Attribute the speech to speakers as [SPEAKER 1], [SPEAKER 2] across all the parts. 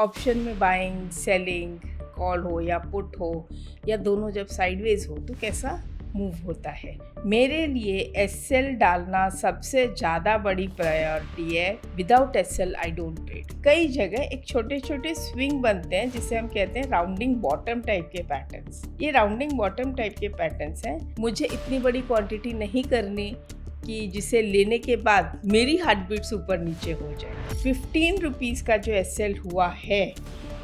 [SPEAKER 1] Option में buying, selling, call हो या पुट हो या दोनों जब साइडवेज हो तो कैसा मूव होता है। मेरे लिए एसएल डालना सबसे ज़्यादा बड़ी प्रायोरिटी है। Without SL I don't trade. कई जगह एक छोटे छोटे स्विंग बनते हैं जिसे हम कहते हैं राउंडिंग बॉटम टाइप के पैटर्न्स। ये राउंडिंग बॉटम टाइप के पैटर्न्स हैं। मुझे इतनी बड़ी क्वांटिटी नहीं करनी कि जिसे लेने के बाद मेरी हार्ट बीट्स ऊपर नीचे हो जाए। 15 रुपीज़ का जो एसएल हुआ है,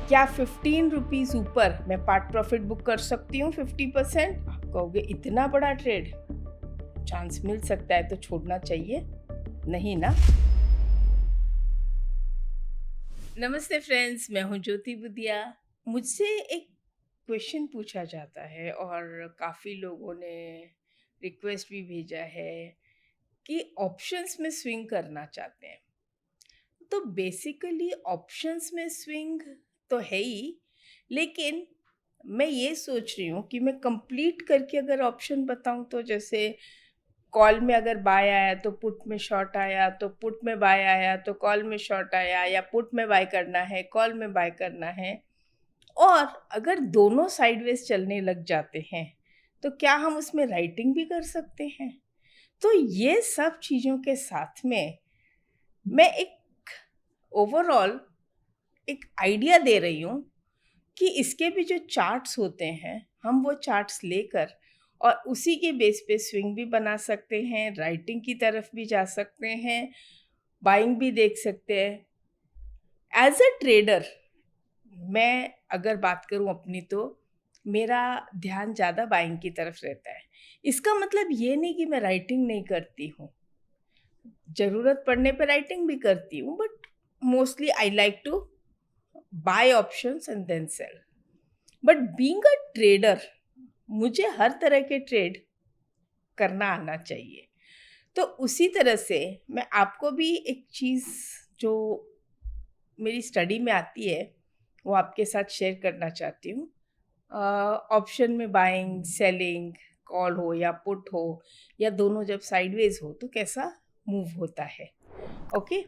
[SPEAKER 1] क्या 15 रुपीज़ ऊपर मैं पार्ट प्रॉफिट बुक कर सकती हूँ 50%? आप कहोगे इतना बड़ा ट्रेड, चांस मिल सकता है तो छोड़ना चाहिए नहीं ना। नमस्ते फ्रेंड्स, मैं हूँ ज्योति बुदिया। मुझसे एक क्वेश्चन पूछा जाता है और काफ़ी लोगों ने रिक्वेस्ट भी भेजा है कि ऑप्शंस में स्विंग करना चाहते हैं। तो बेसिकली ऑप्शंस में स्विंग तो है ही, लेकिन मैं ये सोच रही हूँ कि मैं कंप्लीट करके अगर ऑप्शन बताऊँ तो जैसे कॉल में अगर बाय आया तो पुट में शॉर्ट आया, तो पुट में बाय आया तो कॉल में शॉर्ट आया, या पुट में बाय करना है कॉल में बाय करना है, और अगर दोनों साइडवेज चलने लग जाते हैं तो क्या हम उसमें राइटिंग भी कर सकते हैं। तो ये सब चीज़ों के साथ में मैं एक ओवरऑल एक आइडिया दे रही हूँ कि इसके भी जो चार्ट्स होते हैं हम वो चार्ट्स लेकर और उसी के बेस पे स्विंग भी बना सकते हैं, राइटिंग की तरफ भी जा सकते हैं, बाइंग भी देख सकते हैं। एज अ ट्रेडर मैं अगर बात करूं अपनी, तो मेरा ध्यान ज़्यादा बाइंग की तरफ रहता है। इसका मतलब ये नहीं कि मैं राइटिंग नहीं करती हूँ, ज़रूरत पड़ने पर राइटिंग भी करती हूँ, but mostly I like to buy options and then sell. But being a trader मुझे हर तरह के ट्रेड करना आना चाहिए। तो उसी तरह से मैं आपको भी एक चीज़ जो मेरी स्टडी में आती है वो आपके साथ शेयर करना चाहती हूँ। ऑप्शन में बाइंग, सेलिंग, कॉल हो या पुट हो या दोनों जब साइडवेज हो तो कैसा मूव होता है। ओके,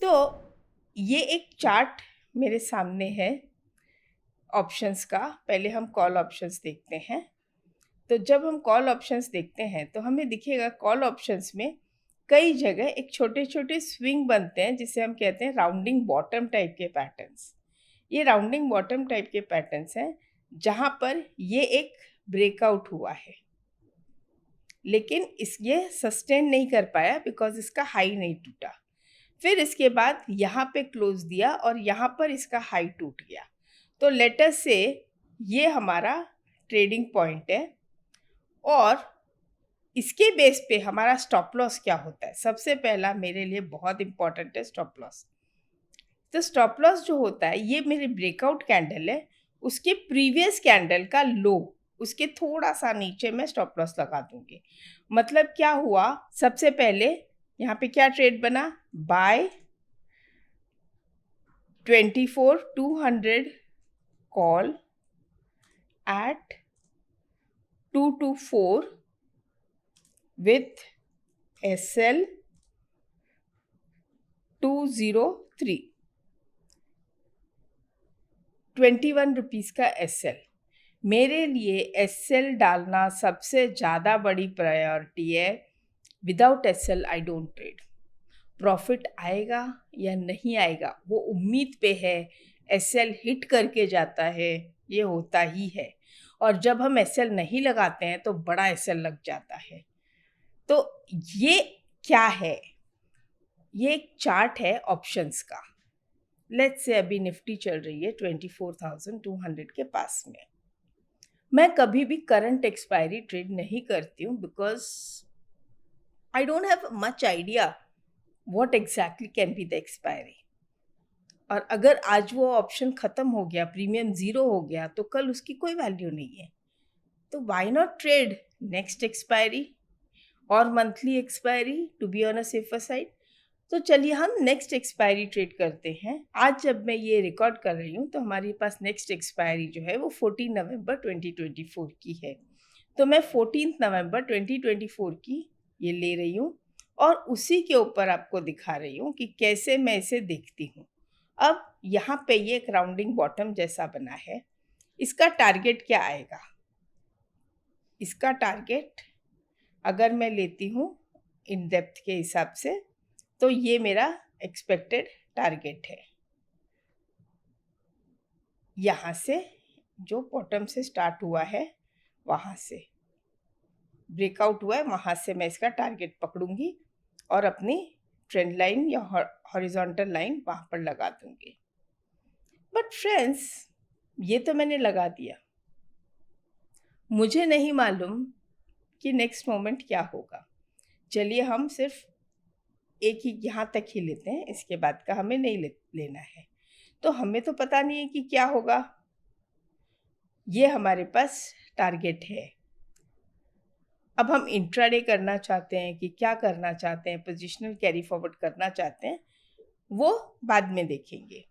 [SPEAKER 1] तो ये एक चार्ट मेरे सामने है ऑप्शंस का। पहले हम कॉल ऑप्शंस देखते हैं। तो जब हम कॉल ऑप्शंस देखते हैं तो हमें दिखेगा कॉल ऑप्शंस में कई जगह एक छोटे छोटे स्विंग बनते हैं जिसे हम कहते हैं राउंडिंग बॉटम टाइप के पैटर्न्स। ये राउंडिंग बॉटम टाइप के पैटर्न्स हैं जहाँ पर ये एक ब्रेकआउट हुआ है, लेकिन ये सस्टेन नहीं कर पाया बिकॉज इसका हाई नहीं टूटा। फिर इसके बाद यहाँ पे क्लोज दिया और यहाँ पर इसका हाई टूट गया। तो लेट अस से ये हमारा ट्रेडिंग पॉइंट है और इसके बेस पे हमारा स्टॉप लॉस क्या होता है। सबसे पहला मेरे लिए बहुत इंपॉर्टेंट है स्टॉप लॉस। तो स्टॉप लॉस जो होता है, ये मेरी ब्रेकआउट कैंडल है, उसके प्रीवियस कैंडल का लो, उसके थोड़ा सा नीचे मैं स्टॉप लॉस लगा दूंगी। मतलब क्या हुआ, सबसे पहले यहाँ पे क्या ट्रेड बना, buy 24,200 call at 224 with SL 203, 21 rupees का SL। मेरे लिए SL डालना सबसे ज़्यादा बड़ी प्रायोरिटी है। Without SL I don't trade. Profit आएगा या नहीं आएगा वो उम्मीद पे है। SL हिट करके जाता है, ये होता ही है, और जब हम SL नहीं लगाते हैं तो बड़ा SL लग जाता है। तो ये क्या है, ये एक चार्ट है ऑप्शंस का। लेट्स से अभी निफ्टी चल रही है 24,200 के पास में। मैं कभी भी करंट एक्सपायरी ट्रेड नहीं करती हूँ because I don't have much idea what exactly can be the expiry. और अगर आज वो ऑप्शन ख़त्म हो गया, प्रीमियम ज़ीरो हो गया, तो कल उसकी कोई वैल्यू नहीं है। तो why not trade next expiry और monthly expiry to be on a safer side. तो चलिए हम नेक्स्ट एक्सपायरी ट्रेड करते हैं। आज जब मैं ये रिकॉर्ड कर रही हूँ तो हमारे पास नेक्स्ट एक्सपायरी जो है वो 14 नवंबर 2024 की है। तो मैं 14 नवंबर 2024 की ये ले रही हूँ और उसी के ऊपर आपको दिखा रही हूँ कि कैसे मैं इसे देखती हूँ। अब यहाँ पे ये एक राउंडिंग बॉटम जैसा बना है, इसका टारगेट क्या आएगा? इसका टारगेट अगर मैं लेती हूँ इन डेप्थ के हिसाब से, तो ये मेरा एक्सपेक्टेड टारगेट है। यहाँ से जो बॉटम से स्टार्ट हुआ है, वहाँ से ब्रेकआउट हुआ है, वहाँ से मैं इसका टारगेट पकड़ूंगी और अपनी ट्रेंड लाइन या हॉरिजॉन्टल लाइन वहाँ पर लगा दूंगी। बट फ्रेंड्स, ये तो मैंने लगा दिया, मुझे नहीं मालूम कि नेक्स्ट मोमेंट क्या होगा। चलिए हम सिर्फ एक ही यहाँ तक ही लेते हैं, इसके बाद का हमें नहीं लेना है। तो हमें तो पता नहीं है कि क्या होगा, ये हमारे पास टारगेट है। अब हम इंट्राडे करना चाहते हैं कि क्या करना चाहते हैं, पोजिशनल कैरी फॉरवर्ड करना चाहते हैं, वो बाद में देखेंगे।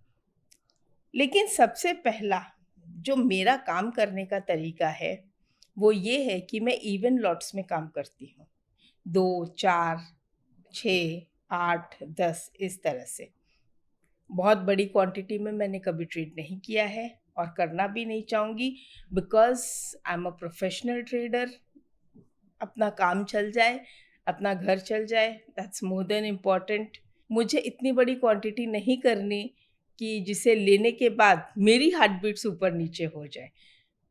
[SPEAKER 1] लेकिन सबसे पहला जो मेरा काम करने का तरीका है वो ये है कि मैं इवन लॉट्स में काम करती हूँ, 2, 4, 6, 8, 10 इस तरह से। बहुत बड़ी क्वांटिटी में मैंने कभी ट्रेड नहीं किया है और करना भी नहीं चाहूँगी, because I am a professional trader. अपना काम चल जाए, अपना घर चल जाए, दैट्स मोर देन इम्पॉर्टेंट। मुझे इतनी बड़ी क्वांटिटी नहीं करनी कि जिसे लेने के बाद मेरी हार्ट बीट्स ऊपर नीचे हो जाए।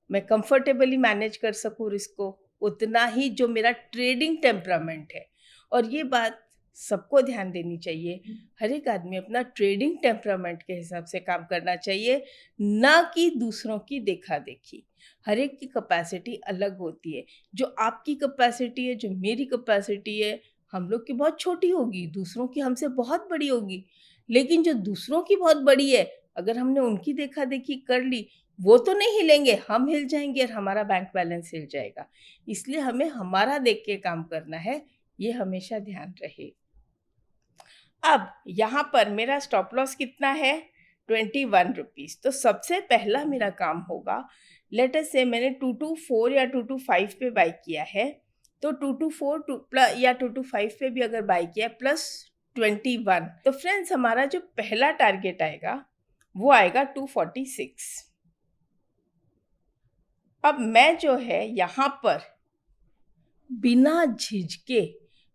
[SPEAKER 1] मैं कंफर्टेबली मैनेज कर सकूँ रिस्क को, उतना ही जो मेरा ट्रेडिंग टेम्परामेंट है। और ये बात सबको ध्यान देनी चाहिए, हर एक आदमी अपना ट्रेडिंग टेम्परामेंट के हिसाब से काम करना चाहिए, ना कि दूसरों की देखा देखी। हर एक की कैपेसिटी अलग होती है। जो आपकी कैपेसिटी है, जो मेरी कैपेसिटी है, हम लोग की बहुत छोटी होगी, दूसरों की हमसे बहुत बड़ी होगी। लेकिन जो दूसरों की बहुत बड़ी है, अगर हमने उनकी देखा देखी कर ली, वो तो नहीं हिलेंगे, हम हिल जाएंगे और हमारा बैंक बैलेंस हिल जाएगा। इसलिए हमें हमारा देख के काम करना है, ये हमेशा ध्यान रहे। अब यहाँ पर मेरा स्टॉप लॉस कितना है? 21 रुपीज़। तो सबसे पहला मेरा काम होगा, लेट अस से मैंने 224 या 225 पे बाई किया है, तो 224 या 225 पे भी अगर बाई किया प्लस 21, तो फ्रेंड्स हमारा जो पहला टारगेट आएगा वो आएगा 246। अब मैं जो है यहाँ पर बिना झिझके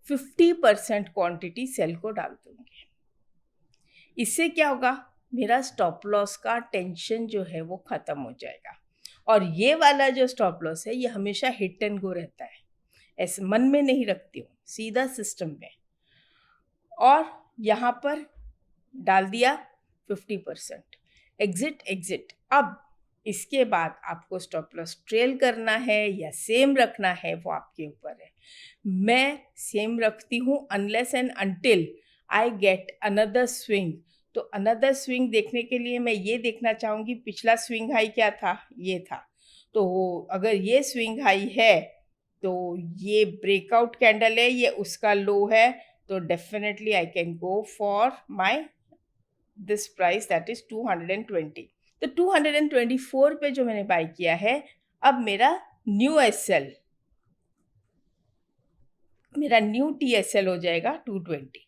[SPEAKER 1] 50% क्वांटिटी सेल को डाल दूंगी। इससे क्या होगा, मेरा स्टॉप लॉस का टेंशन जो है वो खत्म हो जाएगा। और ये वाला जो स्टॉप लॉस है ये हमेशा हिट एंड गो रहता है, ऐसे मन में नहीं रखती हूँ, सीधा सिस्टम में। और यहाँ पर डाल दिया 50%, एग्जिट एग्जिट। अब इसके बाद आपको स्टॉप लॉस ट्रेल करना है या सेम रखना है, वो आपके ऊपर है। मैं सेम रखती हूँ unless and until I get another swing. तो अनदर स्विंग देखने के लिए मैं ये देखना चाहूँगी पिछला स्विंग हाई क्या था, ये था। तो अगर ये स्विंग हाई है तो ये ब्रेकआउट कैंडल है, ये उसका लो है, तो definitely I can go for my this price that is 220। तो 224 पे जो मैंने बाई किया है, अब मेरा न्यू एसएल, मेरा न्यू टीएसएल हो जाएगा 220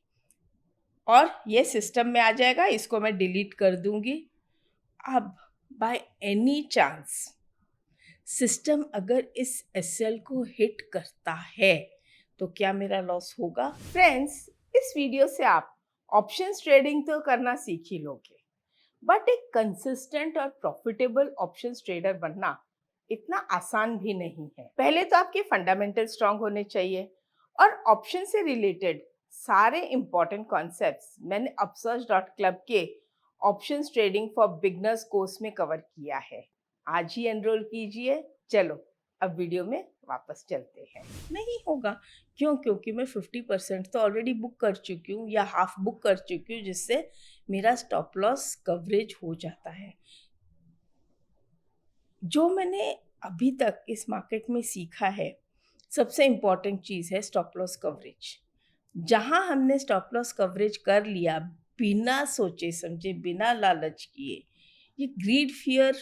[SPEAKER 1] और ये सिस्टम में आ जाएगा। इसको मैं डिलीट कर दूंगी। अब बाय एनी चांस सिस्टम अगर इस एसएल को हिट करता है तो क्या मेरा लॉस होगा? फ्रेंड्स, इस वीडियो से आप ऑप्शंस ट्रेडिंग तो करना सीख ही लोगे, बट एक कंसिस्टेंट और प्रॉफिटेबल ऑप्शंस ट्रेडर बनना इतना आसान भी नहीं है। पहले तो आपके फंडामेंटल स्ट्रांग होने चाहिए और ऑप्शन से रिलेटेड सारे इंपॉर्टेंट कॉन्सेप्ट्स मैंने upsurge.club के options trading for beginners course में कवर किया है। आज ही एनरोल कीजिए। चलो अब वीडियो में वापस चलते हैं। नहीं होगा, क्यों? क्योंकि मैं 50% तो ऑलरेडी बुक कर चुकी हूँ या हाफ बुक कर चुकी हूँ, जिससे मेरा स्टॉप लॉस कवरेज हो जाता है। जो मैंने अभी तक इस मार्केट में सीखा है, सबसे इम्पॉर्टेंट चीज़ है स्टॉप लॉस कवरेज। जहाँ हमने स्टॉप लॉस कवरेज कर लिया बिना सोचे समझे, बिना लालच किए, ये ग्रीड फियर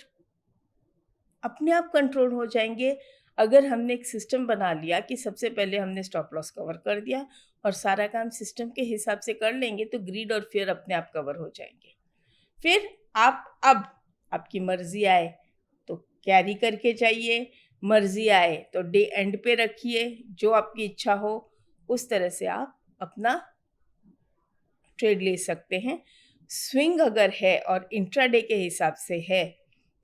[SPEAKER 1] अपने आप कंट्रोल हो जाएंगे। अगर हमने एक सिस्टम बना लिया कि सबसे पहले हमने स्टॉप लॉस कवर कर दिया और सारा काम सिस्टम के हिसाब से कर लेंगे, तो ग्रीड और फियर अपने आप कवर हो जाएंगे। फिर आप अब आपकी मर्जी आए तो कैरी करके जाइए, मर्जी आए तो डे एंड पे रखिए, जो आपकी इच्छा हो उस तरह से आप अपना ट्रेड ले सकते हैं। स्विंग अगर है और इंट्राडे के हिसाब से है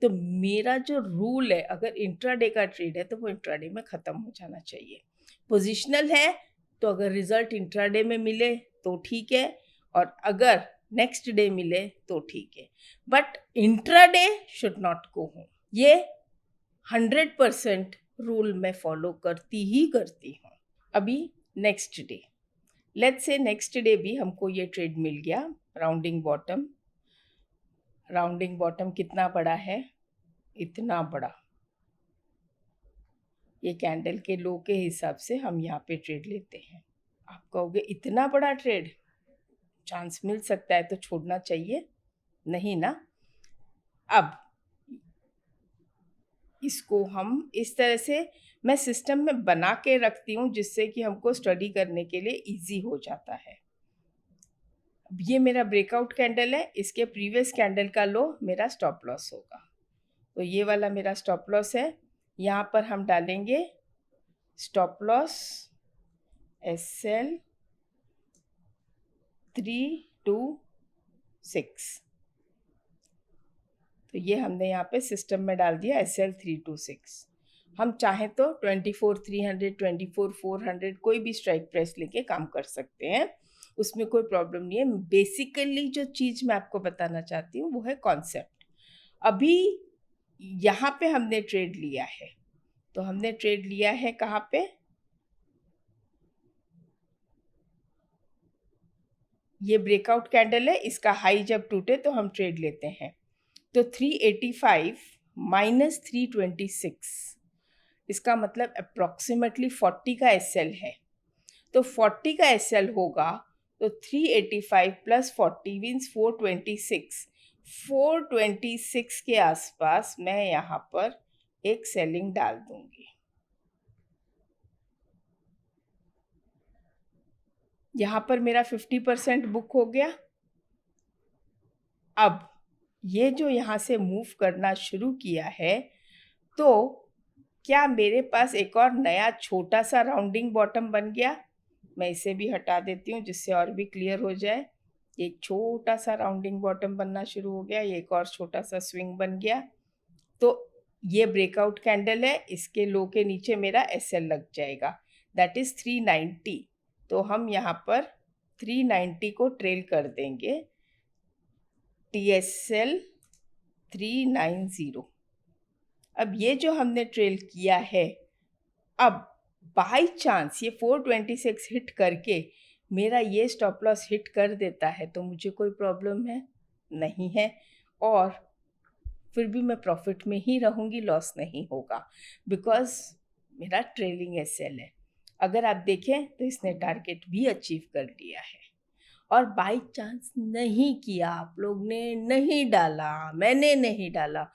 [SPEAKER 1] तो मेरा जो रूल है, अगर इंट्राडे का ट्रेड है तो वो इंट्राडे में ख़त्म हो जाना चाहिए। पोजिशनल है तो अगर रिजल्ट इंट्राडे में मिले तो ठीक है, और अगर नेक्स्ट डे मिले तो ठीक है, but intraday should not go home. ये 100% रूल मैं फॉलो करती ही करती हूँ। अभी next day, let's say next day भी हमको ये ट्रेड मिल गया, राउंडिंग बॉटम। राउंडिंग बॉटम कितना बड़ा है? इतना बड़ा। ये कैंडल के लो के हिसाब से हम यहाँ पे ट्रेड लेते हैं। आप कहोगे इतना बड़ा ट्रेड, चांस मिल सकता है तो छोड़ना चाहिए? नहीं ना। अब इसको हम इस तरह से मैं सिस्टम में बना के रखती हूँ जिससे कि हमको स्टडी करने के लिए इजी हो जाता है। ये मेरा ब्रेकआउट कैंडल है, इसके प्रीवियस कैंडल का लो मेरा स्टॉप लॉस होगा। तो ये वाला मेरा स्टॉप लॉस है, यहाँ पर हम डालेंगे स्टॉप लॉस SL 326। तो ये हमने यहाँ पे सिस्टम में डाल दिया SL 326। हम चाहें तो 24,300, 24,400 कोई भी स्ट्राइक प्राइस लेके काम कर सकते हैं, उसमें कोई प्रॉब्लम नहीं है। बेसिकली जो चीज़ मैं आपको बताना चाहती हूँ वो है कॉन्सेप्ट। अभी यहाँ पे हमने ट्रेड लिया है, तो हमने ट्रेड लिया है कहाँ पे? ये ब्रेकआउट कैंडल है, इसका हाई जब टूटे तो हम ट्रेड लेते हैं। तो 385 माइनस 326, इसका मतलब अप्रॉक्सीमेटली 40 का SL है। तो 40 का SL होगा तो 385 प्लस 40 मीन्स 426। 426 के आसपास मैं यहाँ पर एक सेलिंग डाल दूंगी। यहाँ पर मेरा 50% बुक हो गया। अब ये जो यहाँ से मूव करना शुरू किया है, तो क्या मेरे पास एक और नया छोटा सा राउंडिंग बॉटम बन गया? मैं इसे भी हटा देती हूँ जिससे और भी क्लियर हो जाए। एक छोटा सा राउंडिंग बॉटम बनना शुरू हो गया, एक और छोटा सा स्विंग बन गया। तो ये ब्रेकआउट कैंडल है, इसके लो के नीचे मेरा SL लग जाएगा, दैट इज 390। तो हम यहाँ पर 390 को ट्रेल कर देंगे, TSL 390। अब ये जो हमने ट्रेल किया है, अब बाय चांस ये 426 हिट करके मेरा ये स्टॉप लॉस हिट कर देता है तो मुझे कोई प्रॉब्लम है? नहीं है, और फिर भी मैं प्रॉफिट में ही रहूँगी, लॉस नहीं होगा, बिकॉज मेरा ट्रेलिंग SL है। अगर आप देखें तो इसने टारगेट भी अचीव कर लिया है। और बाय चांस नहीं किया, आप लोग ने नहीं डाला, मैंने नहीं डाला,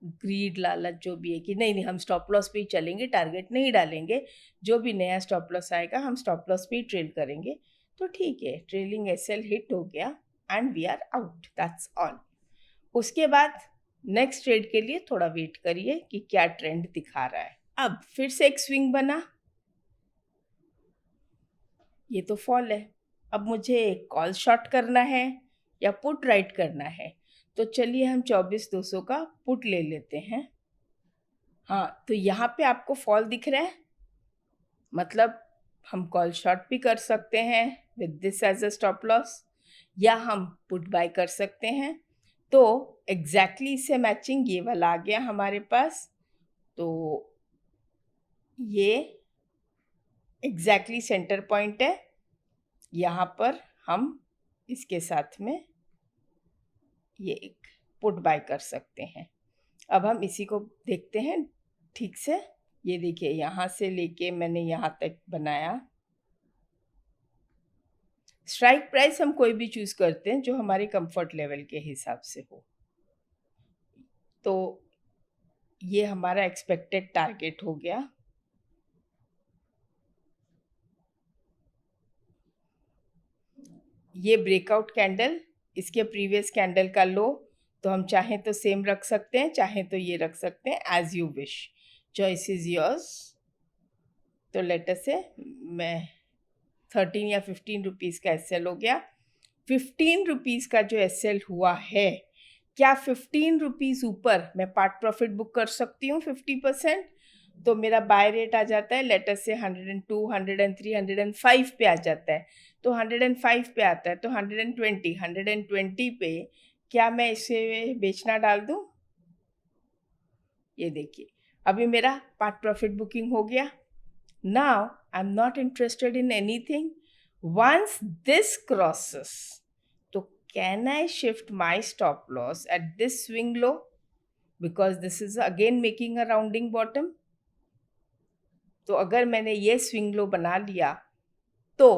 [SPEAKER 1] ग्रीड लालच जो भी है कि नहीं नहीं हम स्टॉप लॉस पे ही चलेंगे, टारगेट नहीं डालेंगे, जो भी नया स्टॉप लॉस आएगा हम स्टॉप लॉस पे ही ट्रेल करेंगे, तो ठीक है, ट्रेलिंग SL हिट हो गया and we are out, that's all. उसके बाद नेक्स्ट ट्रेड के लिए थोड़ा वेट करिए कि क्या ट्रेंड दिखा रहा है। अब फिर से एक स्विंग बना, ये तो फॉल है। अब मुझे कॉल शॉर्ट करना है या पुट राइट करना है, तो चलिए हम 24,200 का पुट ले लेते हैं। हाँ, तो यहाँ पे आपको फॉल दिख रहा है, मतलब हम कॉल शॉर्ट भी कर सकते हैं with this as a stop loss, या हम पुट बाय कर सकते हैं। तो एग्जैक्टली इससे मैचिंग ये वाला आ गया हमारे पास, तो ये एग्जैक्टली सेंटर पॉइंट है, यहाँ पर हम इसके साथ में ये एक पुट बाय कर सकते हैं। अब हम इसी को देखते हैं ठीक से। ये देखिए, यहाँ से लेके मैंने यहाँ तक बनाया। स्ट्राइक प्राइस हम कोई भी चूज करते हैं जो हमारे कंफर्ट लेवल के हिसाब से हो। तो ये हमारा एक्सपेक्टेड टारगेट हो गया। ये ब्रेकआउट कैंडल इसके प्रीवियस कैंडल का लो, तो हम चाहें तो सेम रख सकते हैं, चाहें तो ये रख सकते हैं, as you wish, choice is yours. तो लेट अस से मैं 13 या 15 रुपीज़ का एसएल हो गया। 15 रुपीज़ का जो एसएल हुआ है, क्या 15 रुपीज़ ऊपर मैं पार्ट प्रॉफिट बुक कर सकती हूँ 50%? तो मेरा बाय रेट आ जाता है, लेट अस से 102, 103, 105 पे आ जाता है। तो 105 पे आता है, तो 120 पे क्या मैं इसे बेचना डाल दूँ? ये देखिए, अभी मेरा पार्ट प्रॉफिट बुकिंग हो गया। Now I'm not interested in anything. Once this crosses, so can I shift my stop loss at this swing low? Because this is again making a rounding bottom. तो अगर मैंने ये swing low बना लिया, तो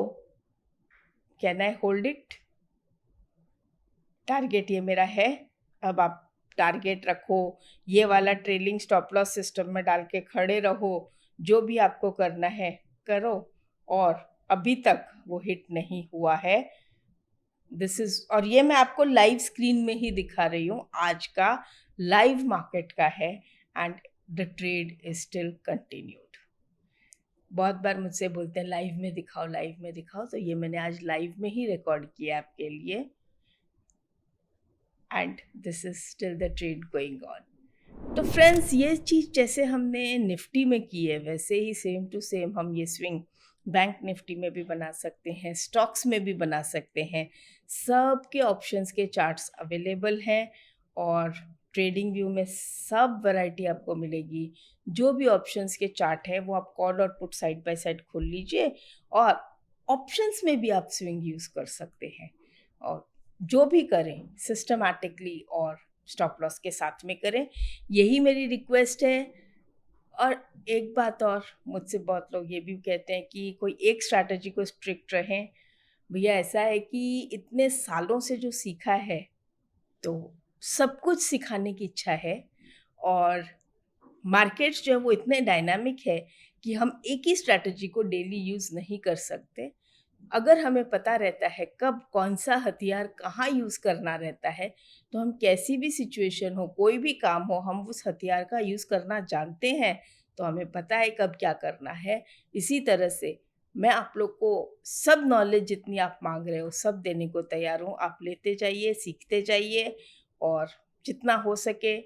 [SPEAKER 1] can I hold it? Target ये मेरा है। अब आप टारगेट रखो, ये वाला ट्रेलिंग स्टॉप लॉस सिस्टम में डाल के खड़े रहो, जो भी आपको करना है करो, और अभी तक वो हिट नहीं हुआ है। दिस इज, और ये मैं आपको लाइव स्क्रीन में ही दिखा रही हूँ, आज का लाइव मार्केट का है, and the trade is still continued. बहुत बार मुझसे बोलते हैं लाइव में दिखाओ, लाइव में दिखाओ, तो ये मैंने आज लाइव में ही रिकॉर्ड किया आपके लिए, and this is still the trade going on. तो फ्रेंड्स, ये चीज़ जैसे हमने निफ्टी में की है, वैसे ही सेम टू सेम हम ये स्विंग बैंक निफ्टी में भी बना सकते हैं, स्टॉक्स में भी बना सकते हैं। सब के ऑप्शंस के चार्ट्स अवेलेबल हैं, और ट्रेडिंग व्यू में सब वैरायटी आपको मिलेगी। जो भी ऑप्शंस के चार्ट है वो आप कॉल और पुट साइड बाय साइड खोल लीजिए, और ऑप्शंस में भी आप स्विंग यूज़ कर सकते हैं। और जो भी करें सिस्टमैटिकली और स्टॉप लॉस के साथ में करें, यही मेरी रिक्वेस्ट है। और एक बात और, मुझसे बहुत लोग ये भी कहते हैं कि कोई एक स्ट्रैटेजी को स्ट्रिक्ट रहें। भैया ऐसा है कि इतने सालों से जो सीखा है, तो सब कुछ सिखाने की इच्छा है, और मार्केट्स जो है वो इतने डायनामिक है कि हम एक ही स्ट्रैटेजी को डेली यूज़ नहीं कर सकते। अगर हमें पता रहता है कब कौन सा हथियार कहाँ यूज़ करना रहता है, तो हम कैसी भी सिचुएशन हो, कोई भी काम हो, हम उस हथियार का यूज़ करना जानते हैं, तो हमें पता है कब क्या करना है। इसी तरह से मैं आप लोग को सब नॉलेज जितनी आप मांग रहे हो सब देने को तैयार हूँ। आप लेते जाइए, सीखते जाइए, और जितना हो सके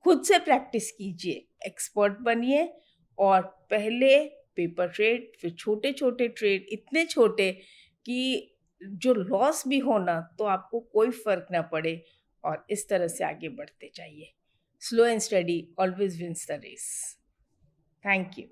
[SPEAKER 1] खुद से प्रैक्टिस कीजिए, एक्सपर्ट बनिए, और पहले पेपर ट्रेड, फिर छोटे छोटे ट्रेड, इतने छोटे कि जो लॉस भी हो ना तो आपको कोई फर्क ना पड़े, और इस तरह से आगे बढ़ते जाइए। Slow and steady always wins the race. Thank you.